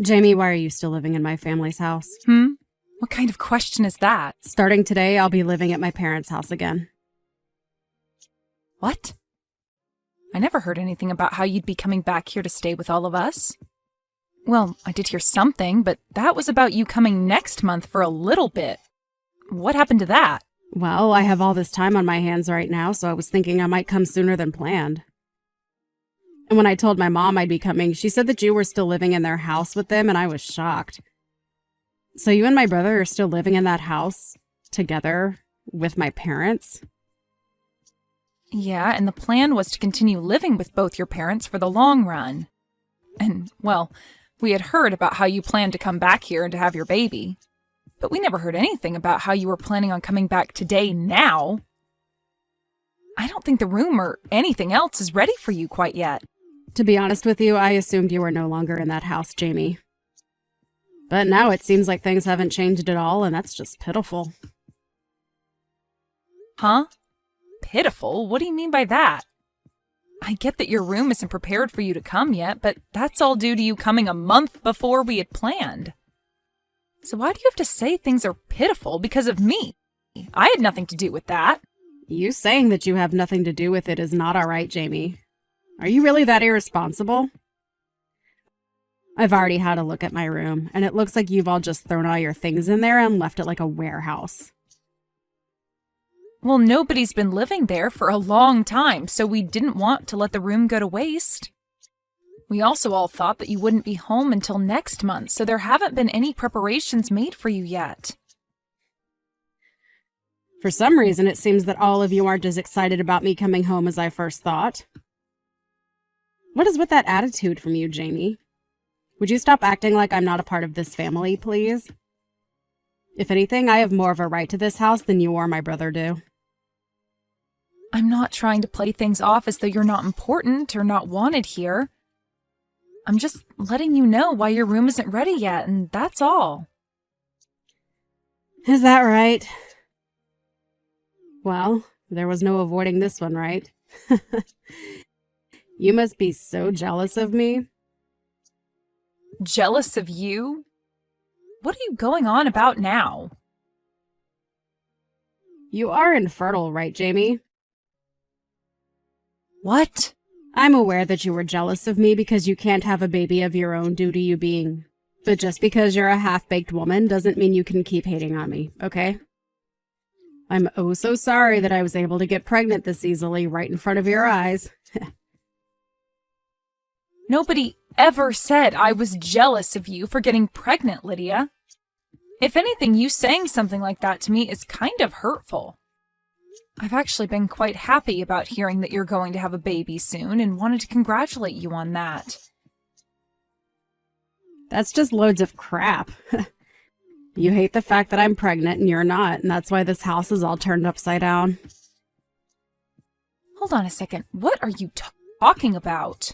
Jamie, why are you still living in my family's house? What kind of question is that? Starting today, I'll be living at my parents' house again. What? I never heard anything about how you'd be coming back here to stay with all of us. Well, I did hear something, but that was about you coming next month for a little bit. What happened to that? Well, I have all this time on my hands right now, so I was thinking I might come sooner than planned. And when I told my mom I'd be coming, she said that you were still living in their house with them, and I was shocked. So you and my brother are still living in that house together with my parents? Yeah, and the plan was to continue living with both your parents for the long run. And, well, we had heard about how you planned to come back here and to have your baby. But we never heard anything about how you were planning on coming back today now. I don't think the room or anything else is ready for you quite yet. To be honest with you, I assumed you were no longer in that house, Jamie. But now it seems like things haven't changed at all, and that's just pitiful. Huh? Pitiful? What do you mean by that? I get that your room isn't prepared for you to come yet, but that's all due to you coming a month before we had planned. So why do you have to say things are pitiful because of me? I had nothing to do with that. You saying that you have nothing to do with it is not all right, Jamie. Are you really that irresponsible? I've already had a look at my room, and it looks like you've all just thrown all your things in there and left it like a warehouse. Well, nobody's been living there for a long time, so we didn't want to let the room go to waste. We also all thought that you wouldn't be home until next month, so there haven't been any preparations made for you yet. For some reason, it seems that all of you aren't as excited about me coming home as I first thought. What is with that attitude from you, Jamie? Would you stop acting like I'm not a part of this family, please? If anything, I have more of a right to this house than you or my brother do. I'm not trying to play things off as though you're not important or not wanted here. I'm just letting you know why your room isn't ready yet, and that's all. Is that right? Well, there was no avoiding this one, right? You must be so jealous of me. Jealous of you? What are you going on about now? You are infertile, right, Jamie? What? I'm aware that you were jealous of me because you can't have a baby of your own due to you being... But just because you're a half-baked woman doesn't mean you can keep hating on me, okay? I'm oh so sorry that I was able to get pregnant this easily right in front of your eyes. Nobody ever said I was jealous of you for getting pregnant, Lydia. If anything, you saying something like that to me is kind of hurtful. I've actually been quite happy about hearing that you're going to have a baby soon and wanted to congratulate you on that. That's just loads of crap. You hate the fact that I'm pregnant and you're not, and that's why this house is all turned upside down. Hold on a second. What are you talking about?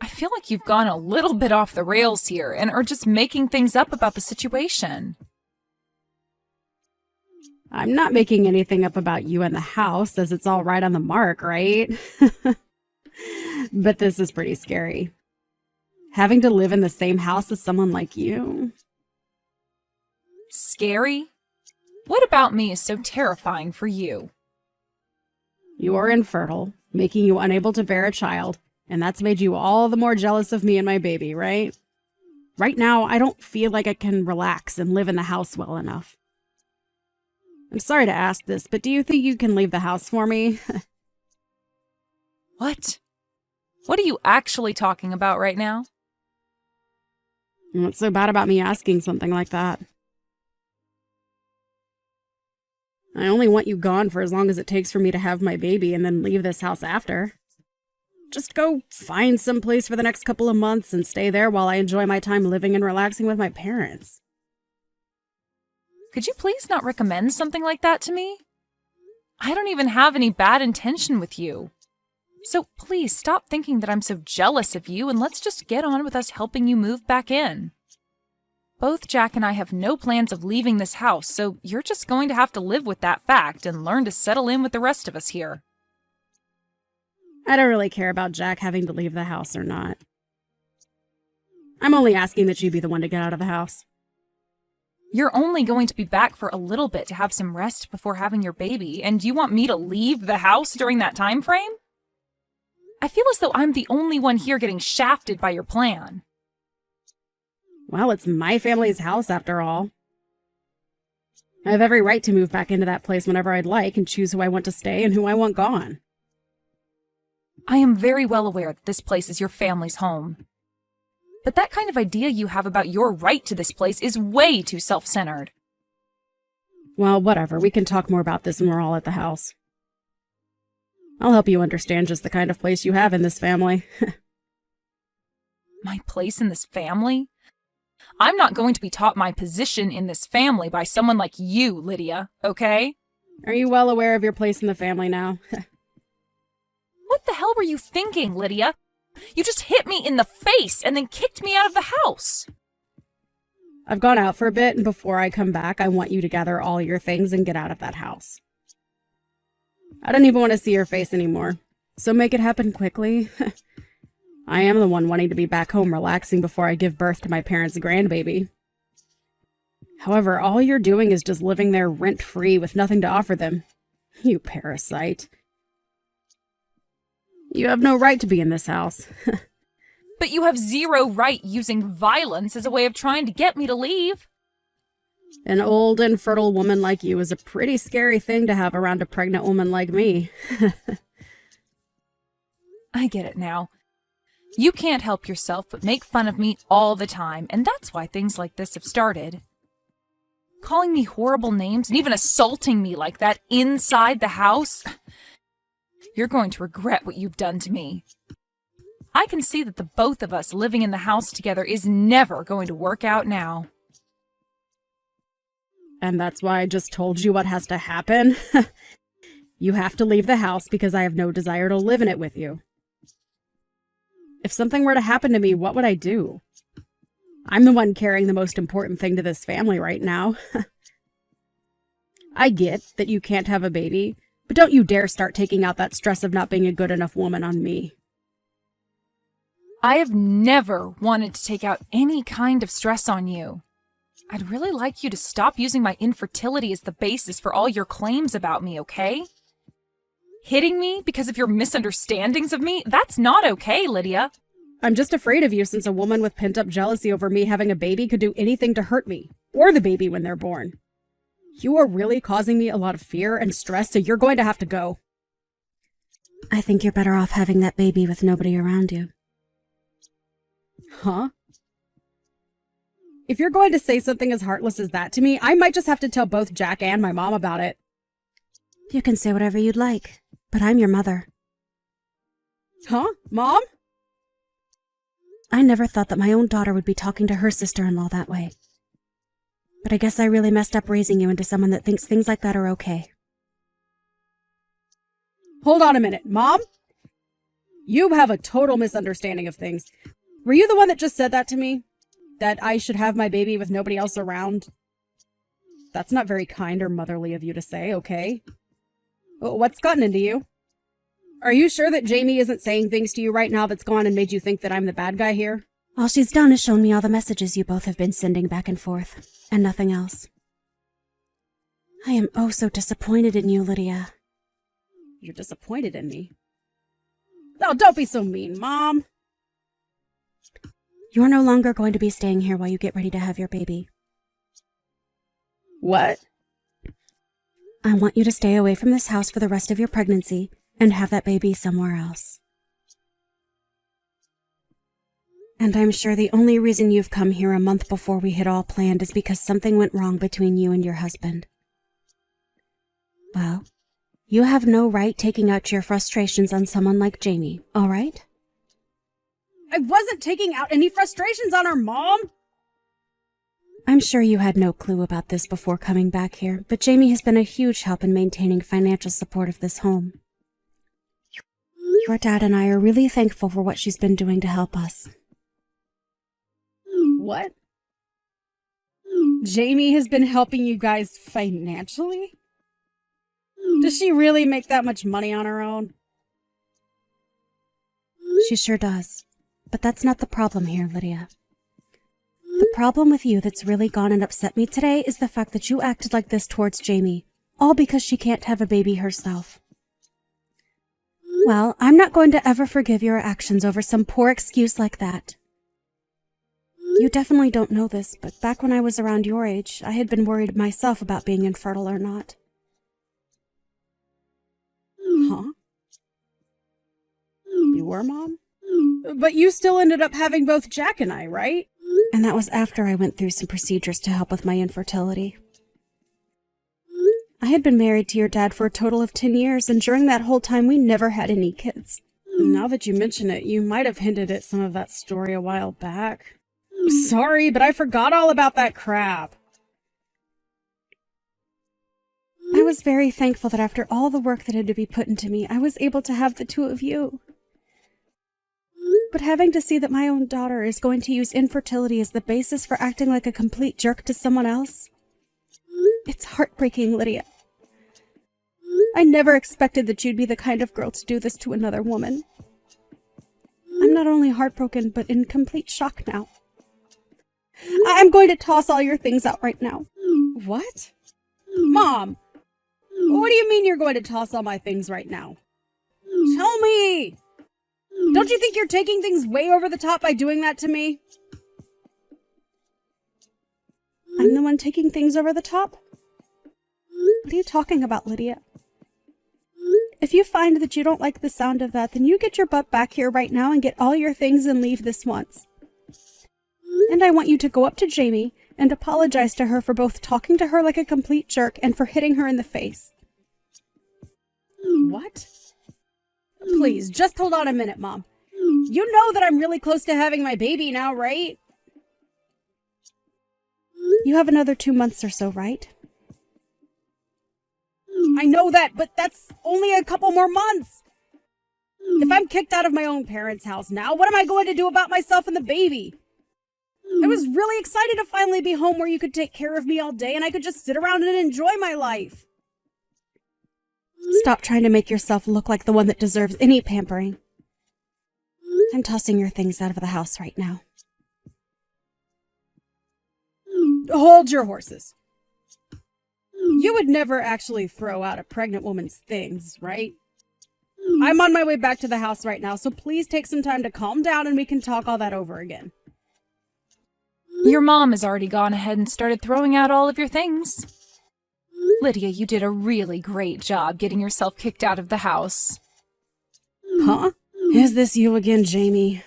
I feel like you've gone a little bit off the rails here and are just making things up about the situation. I'm not making anything up about you and the house, as it's all right on the mark, right? But this is pretty scary. Having to live in the same house as someone like you. Scary? What about me is so terrifying for you? You are infertile, making you unable to bear a child, and that's made you all the more jealous of me and my baby, right? Right now, I don't feel like I can relax and live in the house well enough. I'm sorry to ask this, but do you think you can leave the house for me? What? What are you actually talking about right now? What's so bad about me asking something like that? I only want you gone for as long as it takes for me to have my baby and then leave this house after. Just go find some place for the next couple of months and stay there while I enjoy my time living and relaxing with my parents. Could you please not recommend something like that to me? I don't even have any bad intention with you. So please stop thinking that I'm so jealous of you and let's just get on with us helping you move back in. Both Jack and I have no plans of leaving this house, so you're just going to have to live with that fact and learn to settle in with the rest of us here. I don't really care about Jack having to leave the house or not. I'm only asking that you be the one to get out of the house. You're only going to be back for a little bit to have some rest before having your baby, and you want me to leave the house during that time frame? I feel as though I'm the only one here getting shafted by your plan. Well, it's my family's house after all. I have every right to move back into that place whenever I'd like and choose who I want to stay and who I want gone. I am very well aware that this place is your family's home. But that kind of idea you have about your right to this place is way too self-centered. Well, whatever. We can talk more about this when we're all at the house. I'll help you understand just the kind of place you have in this family. My place in this family? I'm not going to be taught my position in this family by someone like you, Lydia, okay? Are you well aware of your place in the family now? What the hell were you thinking, Lydia? You just hit me in the face and then kicked me out of the house. I've gone out for a bit, and before I come back, I want you to gather all your things and get out of that house. I don't even want to see your face anymore, so make it happen quickly. I am the one wanting to be back home relaxing before I give birth to my parents' grandbaby. However, all you're doing is just living there rent-free with nothing to offer them. You parasite. You have no right to be in this house. But you have zero right using violence as a way of trying to get me to leave. An old and fertile woman like you is a pretty scary thing to have around a pregnant woman like me. I get it now. You can't help yourself but make fun of me all the time, and that's why things like this have started. Calling me horrible names and even assaulting me like that inside the house. You're going to regret what you've done to me. I can see that the both of us living in the house together is never going to work out now. And that's why I just told you what has to happen. You have to leave the house because I have no desire to live in it with you. If something were to happen to me, what would I do? I'm the one carrying the most important thing to this family right now. I get that you can't have a baby, but don't you dare start taking out that stress of not being a good enough woman on me. I have never wanted to take out any kind of stress on you. I'd really like you to stop using my infertility as the basis for all your claims about me, okay? Hitting me because of your misunderstandings of me? That's not okay, Lydia. I'm just afraid of you since a woman with pent-up jealousy over me having a baby could do anything to hurt me, or the baby when they're born. You are really causing me a lot of fear and stress, so you're going to have to go. I think you're better off having that baby with nobody around you. Huh? If you're going to say something as heartless as that to me, I might just have to tell both Jack and my mom about it. You can say whatever you'd like, but I'm your mother. Huh? Mom? I never thought that my own daughter would be talking to her sister-in-law that way. But I guess I really messed up raising you into someone that thinks things like that are okay. Hold on a minute, Mom? You have a total misunderstanding of things. Were you the one that just said that to me? That I should have my baby with nobody else around? That's not very kind or motherly of you to say, okay? What's gotten into you? Are you sure that Jamie isn't saying things to you right now that's gone and made you think that I'm the bad guy here? All she's done is shown me all the messages you both have been sending back and forth, and nothing else. I am oh so disappointed in you, Lydia. You're disappointed in me? Oh, don't be so mean, Mom. You're no longer going to be staying here while you get ready to have your baby. What? I want you to stay away from this house for the rest of your pregnancy and have that baby somewhere else. And I'm sure the only reason you've come here a month before we had all planned is because something went wrong between you and your husband. Well, you have no right taking out your frustrations on someone like Jamie, all right? I wasn't taking out any frustrations on her, Mom! I'm sure you had no clue about this before coming back here, but Jamie has been a huge help in maintaining financial support of this home. Your dad and I are really thankful for what she's been doing to help us. What? Jamie has been helping you guys financially? Does she really make that much money on her own? She sure does. But that's not the problem here, Lydia. The problem with you that's really gone and upset me today is the fact that you acted like this towards Jamie, all because she can't have a baby herself. Well, I'm not going to ever forgive your actions over some poor excuse like that. You definitely don't know this, but back when I was around your age, I had been worried myself about being infertile or not. Huh? You were, Mom? But you still ended up having both Jack and I, right? And that was after I went through some procedures to help with my infertility. I had been married to your dad for a total of 10 years, and during that whole time, we never had any kids. Now that you mention it, you might have hinted at some of that story a while back. Sorry, but I forgot all about that crap. I was very thankful that after all the work that had to be put into me, I was able to have the two of you. But having to see that my own daughter is going to use infertility as the basis for acting like a complete jerk to someone else, it's heartbreaking, Lydia. I never expected that you'd be the kind of girl to do this to another woman. I'm not only heartbroken, but in complete shock now. I'm going to toss all your things out right now. What? Mom! What do you mean you're going to toss all my things right now? Tell me! Don't you think you're taking things way over the top by doing that to me? I'm the one taking things over the top? What are you talking about, Lydia? If you find that you don't like the sound of that, then you get your butt back here right now and get all your things and leave this once. And I want you to go up to Jamie and apologize to her for both talking to her like a complete jerk and for hitting her in the face. What? Please, just hold on a minute, Mom. You know that I'm really close to having my baby now, right? You have another 2 months or so, right? I know that, but that's only a couple more months. If I'm kicked out of my own parents' house now, what am I going to do about myself and the baby? I was really excited to finally be home where you could take care of me all day and I could just sit around and enjoy my life. Stop trying to make yourself look like the one that deserves any pampering. I'm tossing your things out of the house right now. Hold your horses. You would never actually throw out a pregnant woman's things, right? I'm on my way back to the house right now, so please take some time to calm down and we can talk all that over again. Your mom has already gone ahead and started throwing out all of your things. Lydia, you did a really great job getting yourself kicked out of the house. Huh? Is this you again, Jamie?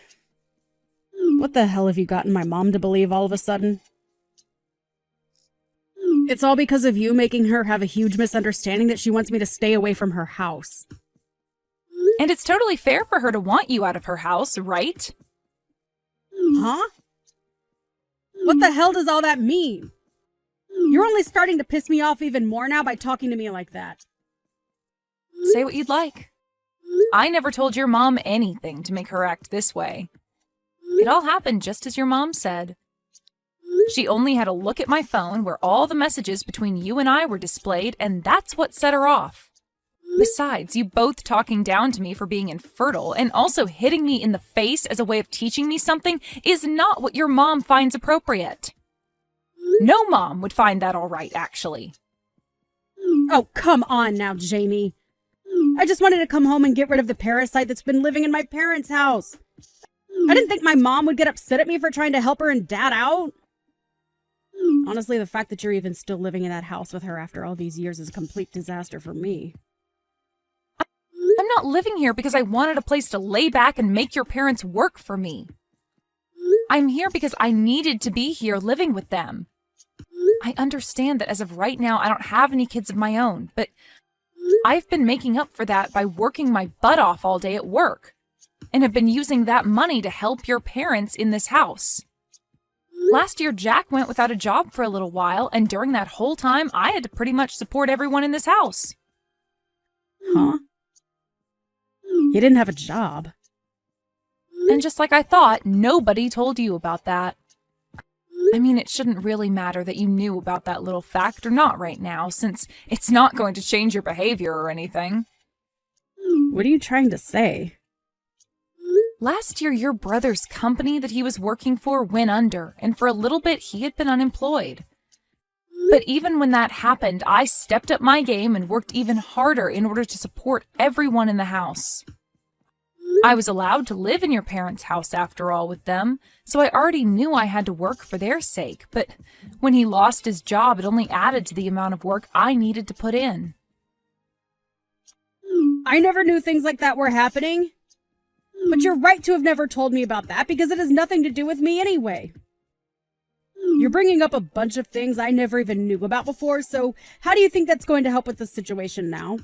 What the hell have you gotten my mom to believe all of a sudden? It's all because of you making her have a huge misunderstanding that she wants me to stay away from her house. And it's totally fair for her to want you out of her house, right? Huh? What the hell does all that mean? You're only starting to piss me off even more now by talking to me like that. Say what you'd like. I never told your mom anything to make her act this way. It all happened just as your mom said. She only had a look at my phone where all the messages between you and I were displayed, and that's what set her off. Besides, you both talking down to me for being infertile and also hitting me in the face as a way of teaching me something is not what your mom finds appropriate. No mom would find that all right, actually. Oh, come on now, Jamie. I just wanted to come home and get rid of the parasite that's been living in my parents' house. I didn't think my mom would get upset at me for trying to help her and Dad out. Honestly, the fact that you're even still living in that house with her after all these years is a complete disaster for me. I'm not living here because I wanted a place to lay back and make your parents work for me. I'm here because I needed to be here living with them. I understand that as of right now, I don't have any kids of my own, but I've been making up for that by working my butt off all day at work, and have been using that money to help your parents in this house. Last year, Jack went without a job for a little while, and during that whole time, I had to pretty much support everyone in this house. Huh? He didn't have a job. And just like I thought, nobody told you about that. I mean, it shouldn't really matter that you knew about that little fact or not right now, since it's not going to change your behavior or anything. What are you trying to say? Last year, your brother's company that he was working for went under, and for a little bit, he had been unemployed. But even when that happened, I stepped up my game and worked even harder in order to support everyone in the house. I was allowed to live in your parents' house after all with them, so I already knew I had to work for their sake, but when he lost his job, it only added to the amount of work I needed to put in. I never knew things like that were happening. But you're right to have never told me about that because it has nothing to do with me anyway. You're bringing up a bunch of things I never even knew about before, so how do you think that's going to help with the situation now?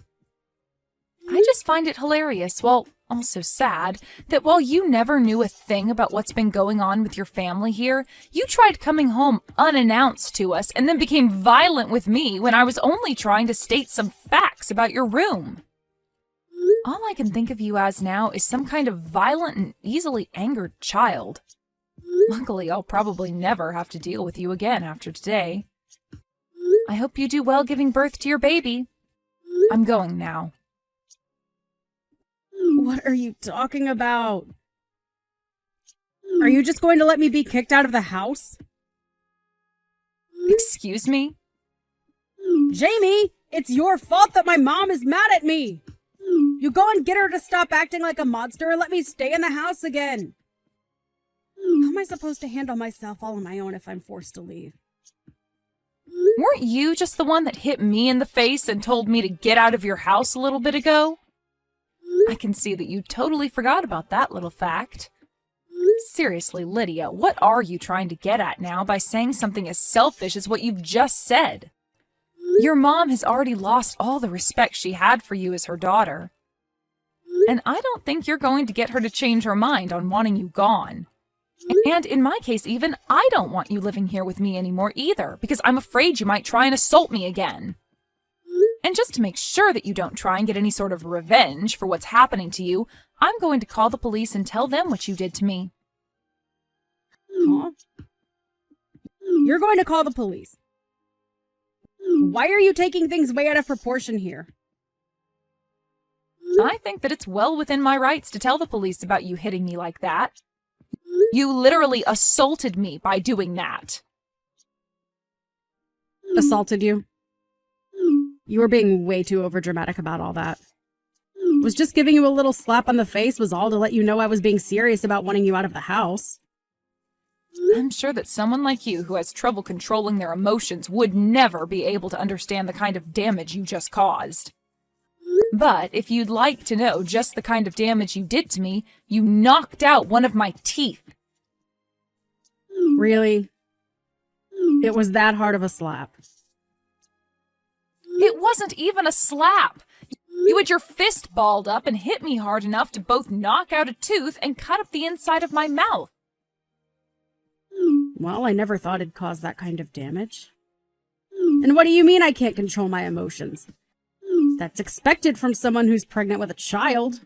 I just find it hilarious, well, also sad, that while you never knew a thing about what's been going on with your family here, you tried coming home unannounced to us and then became violent with me when I was only trying to state some facts about your room. All I can think of you as now is some kind of violent and easily angered child. Luckily, I'll probably never have to deal with you again after today. I hope you do well giving birth to your baby. I'm going now. What are you talking about? Are you just going to let me be kicked out of the house? Excuse me? Jamie, it's your fault that my mom is mad at me. You go and get her to stop acting like a monster and let me stay in the house again. How am I supposed to handle myself all on my own if I'm forced to leave? Weren't you just the one that hit me in the face and told me to get out of your house a little bit ago? I can see that you totally forgot about that little fact. Seriously, Lydia, what are you trying to get at now by saying something as selfish as what you've just said? Your mom has already lost all the respect she had for you as her daughter. And I don't think you're going to get her to change her mind on wanting you gone. And in my case even, I don't want you living here with me anymore either, because I'm afraid you might try and assault me again. And just to make sure that you don't try and get any sort of revenge for what's happening to you, I'm going to call the police and tell them what you did to me. Huh? You're going to call the police. Why are you taking things way out of proportion here? I think that it's well within my rights to tell the police about you hitting me like that. You literally assaulted me by doing that. Assaulted you? You were being way too overdramatic about all that. Was just giving you a little slap on the face was all to let you know I was being serious about wanting you out of the house. I'm sure that someone like you who has trouble controlling their emotions would never be able to understand the kind of damage you just caused. But if you'd like to know just the kind of damage you did to me, you knocked out one of my teeth. Really? It was that hard of a slap. It wasn't even a slap. You had your fist balled up and hit me hard enough to both knock out a tooth and cut up the inside of my mouth. Well, I never thought it'd cause that kind of damage. And what do you mean I can't control my emotions? That's expected from someone who's pregnant with a child.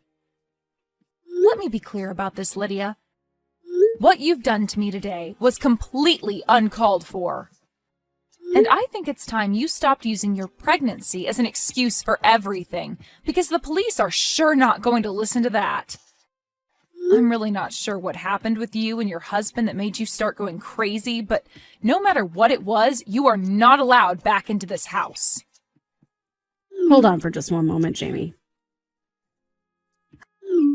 Let me be clear about this, Lydia. What you've done to me today was completely uncalled for. And I think it's time you stopped using your pregnancy as an excuse for everything, because the police are sure not going to listen to that. I'm really not sure what happened with you and your husband that made you start going crazy, but no matter what it was, you are not allowed back into this house. Hold on for just one moment, Jamie.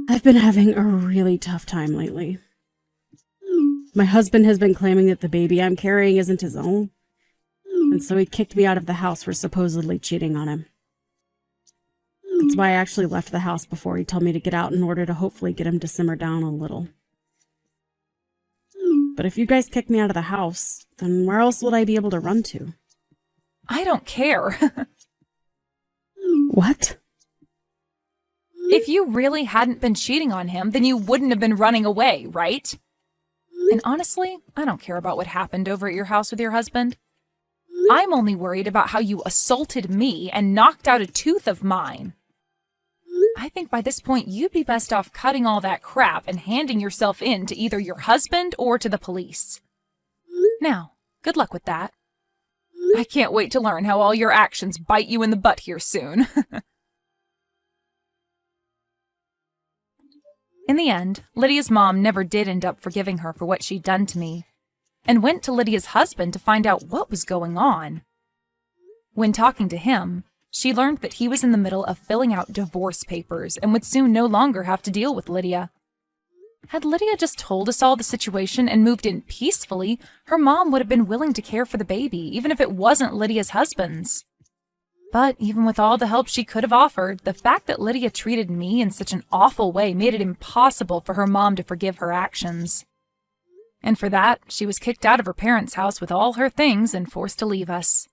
I've been having a really tough time lately. My husband has been claiming that the baby I'm carrying isn't his own, and so he kicked me out of the house for supposedly cheating on him. That's why I actually left the house before he told me to get out in order to hopefully get him to simmer down a little. But if you guys kick me out of the house, then where else would I be able to run to? I don't care. What? If you really hadn't been cheating on him, then you wouldn't have been running away, right? And honestly, I don't care about what happened over at your house with your husband. I'm only worried about how you assaulted me and knocked out a tooth of mine. I think by this point you'd be best off cutting all that crap and handing yourself in to either your husband or to the police. Now, good luck with that. I can't wait to learn how all your actions bite you in the butt here soon. In the end, Lydia's mom never did end up forgiving her for what she'd done to me, and went to Lydia's husband to find out what was going on. When talking to him, she learned that he was in the middle of filling out divorce papers and would soon no longer have to deal with Lydia. Had Lydia just told us all the situation and moved in peacefully, her mom would have been willing to care for the baby, even if it wasn't Lydia's husband's. But even with all the help she could have offered, the fact that Lydia treated me in such an awful way made it impossible for her mom to forgive her actions. And for that, she was kicked out of her parents' house with all her things and forced to leave us.